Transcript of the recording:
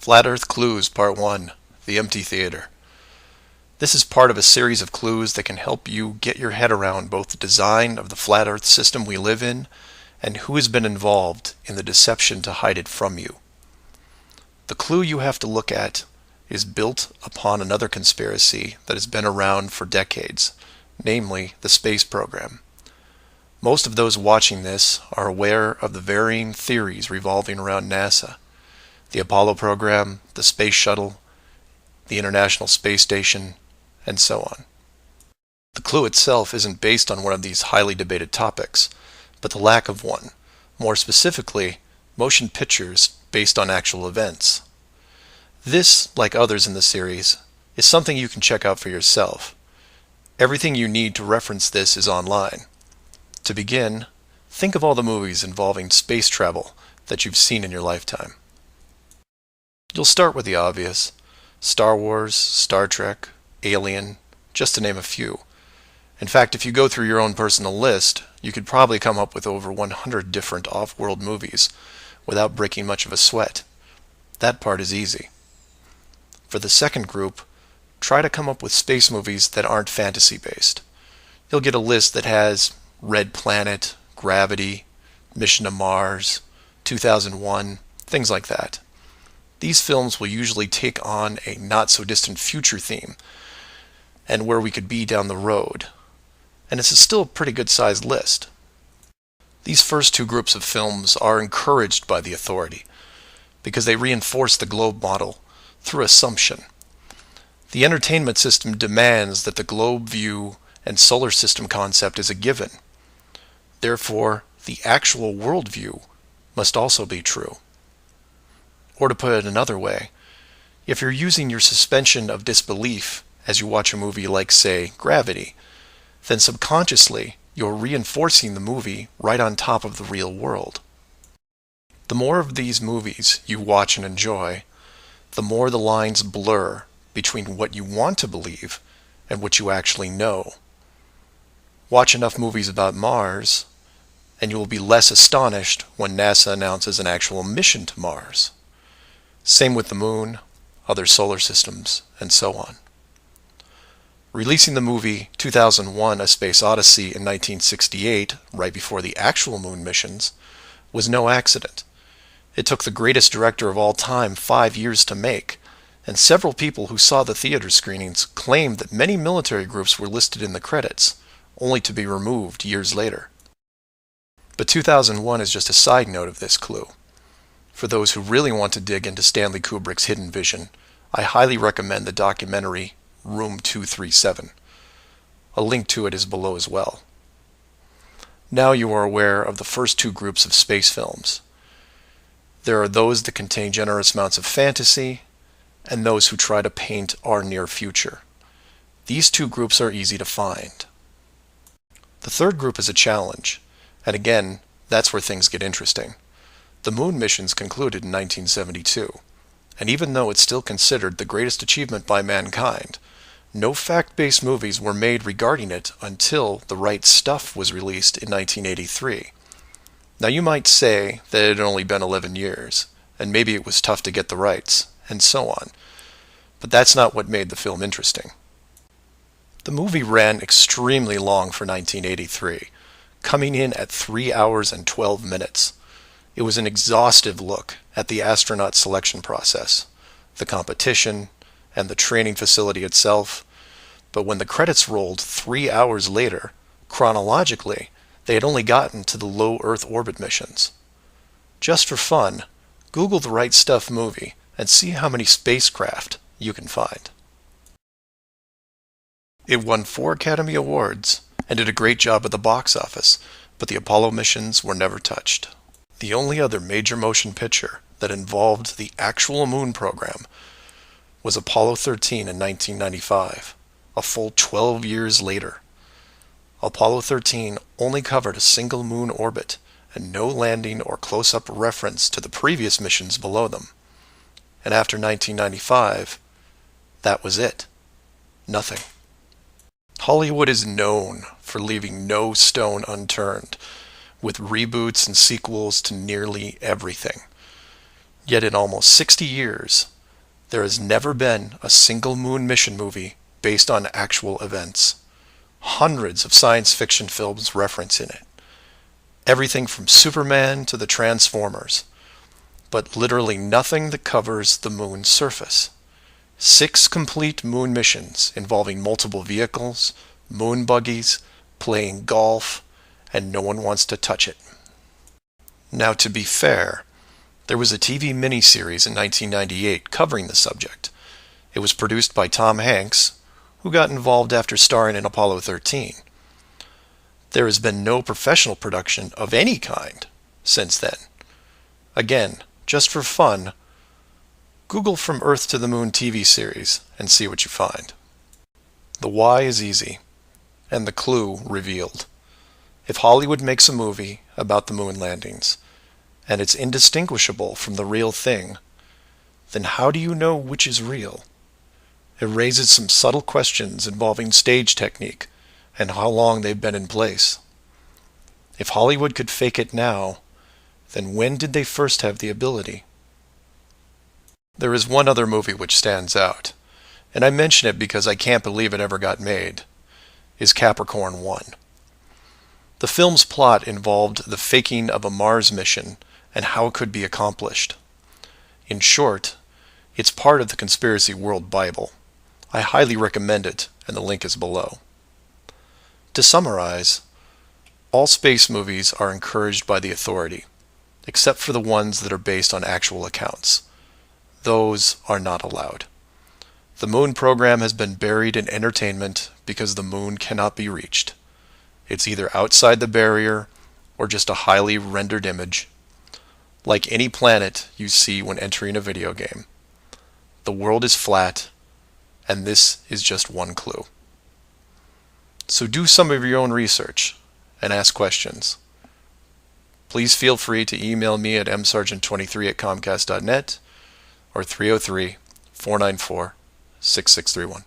Flat Earth Clues Part 1, The Empty Theater. This is part of a series of clues that can help you get your head around both the design of the flat Earth system we live in and who has been involved in the deception to hide it from you. The clue you have to look at is built upon another conspiracy that has been around for decades, namely the space program. Most of those watching this are aware of the varying theories revolving around NASA. The Apollo program, the space shuttle, the International Space Station, and so on. The clue itself isn't based on one of these highly debated topics, but the lack of one. More specifically, motion pictures based on actual events. This, like others in the series, is something you can check out for yourself. Everything you need to reference this is online. To begin, think of all the movies involving space travel that you've seen in your lifetime. You'll start with the obvious: Star Wars, Star Trek, Alien, just to name a few. In fact, if you go through your own personal list, you could probably come up with over 100 different off-world movies without breaking much of a sweat. That part is easy. For the second group, try to come up with space movies that aren't fantasy-based. You'll get a list that has Red Planet, Gravity, Mission to Mars, 2001, things like that. These films will usually take on a not-so-distant future theme, and where we could be down the road. And it's still a pretty good-sized list. These first two groups of films are encouraged by the authority, because they reinforce the globe model through assumption. The entertainment system demands that the globe view and solar system concept is a given. Therefore, the actual worldview must also be true. Or to put it another way, if you're using your suspension of disbelief as you watch a movie like, say, Gravity, then subconsciously you're reinforcing the movie right on top of the real world. The more of these movies you watch and enjoy, the more the lines blur between what you want to believe and what you actually know. Watch enough movies about Mars, and you will be less astonished when NASA announces an actual mission to Mars. Same with the Moon, other solar systems, and so on. Releasing the movie 2001: A Space Odyssey in 1968, right before the actual Moon missions, was no accident. It took the greatest director of all time 5 years to make, and several people who saw the theater screenings claimed that many military groups were listed in the credits, only to be removed years later. But 2001 is just a side note of this clue. For those who really want to dig into Stanley Kubrick's hidden vision, I highly recommend the documentary Room 237. A link to it is below as well. Now you are aware of the first two groups of space films. There are those that contain generous amounts of fantasy, and those who try to paint our near future. These two groups are easy to find. The third group is a challenge, and again, that's where things get interesting. The Moon missions concluded in 1972, and even though it's still considered the greatest achievement by mankind, no fact-based movies were made regarding it until The Right Stuff was released in 1983. Now you might say that it had only been 11 years, and maybe it was tough to get the rights, and so on, but that's not what made the film interesting. The movie ran extremely long for 1983, coming in at 3 hours and 12 minutes. It was an exhaustive look at the astronaut selection process, the competition, and the training facility itself. But when the credits rolled 3 hours later, chronologically, they had only gotten to the low Earth orbit missions. Just for fun, Google The Right Stuff movie and see how many spacecraft you can find. It won 4 Academy Awards and did a great job at the box office, but the Apollo missions were never touched. The only other major motion picture that involved the actual Moon program was Apollo 13 in 1995, a full 12 years later. Apollo 13 only covered a single moon orbit and no landing or close-up reference to the previous missions below them. And after 1995, that was it. Nothing. Hollywood is known for leaving no stone unturned, with reboots and sequels to nearly everything. Yet in almost 60 years, There has never been a single moon mission movie based on actual events. Hundreds of science fiction films reference in it. Everything from Superman to the Transformers. But literally nothing that covers the moon's surface. 6 complete moon missions involving multiple vehicles, moon buggies, playing golf, and no one wants to touch it. Now, to be fair, there was a TV miniseries in 1998 covering the subject. It was produced by Tom Hanks, who got involved after starring in Apollo 13. There has been no professional production of any kind since then. Again, just for fun, Google From Earth to the Moon TV series and see what you find. The why is easy, and the clue revealed. If Hollywood makes a movie about the moon landings, and it's indistinguishable from the real thing, then how do you know which is real? It raises some subtle questions involving stage technique and how long they've been in place. If Hollywood could fake it now, then when did they first have the ability? There is one other movie which stands out, and I mention it because I can't believe it ever got made, is Capricorn 1. The film's plot involved the faking of a Mars mission and how it could be accomplished. In short, it's part of the Conspiracy World Bible. I highly recommend it, and the link is below. To summarize, all space movies are encouraged by the authority, except for the ones that are based on actual accounts. Those are not allowed. The moon program has been buried in entertainment because the moon cannot be reached. It's either outside the barrier or just a highly rendered image, like any planet you see when entering a video game. The world is flat, and this is just one clue. So do some of your own research and ask questions. Please feel free to email me at msargent23@comcast.net or 303-494-6631.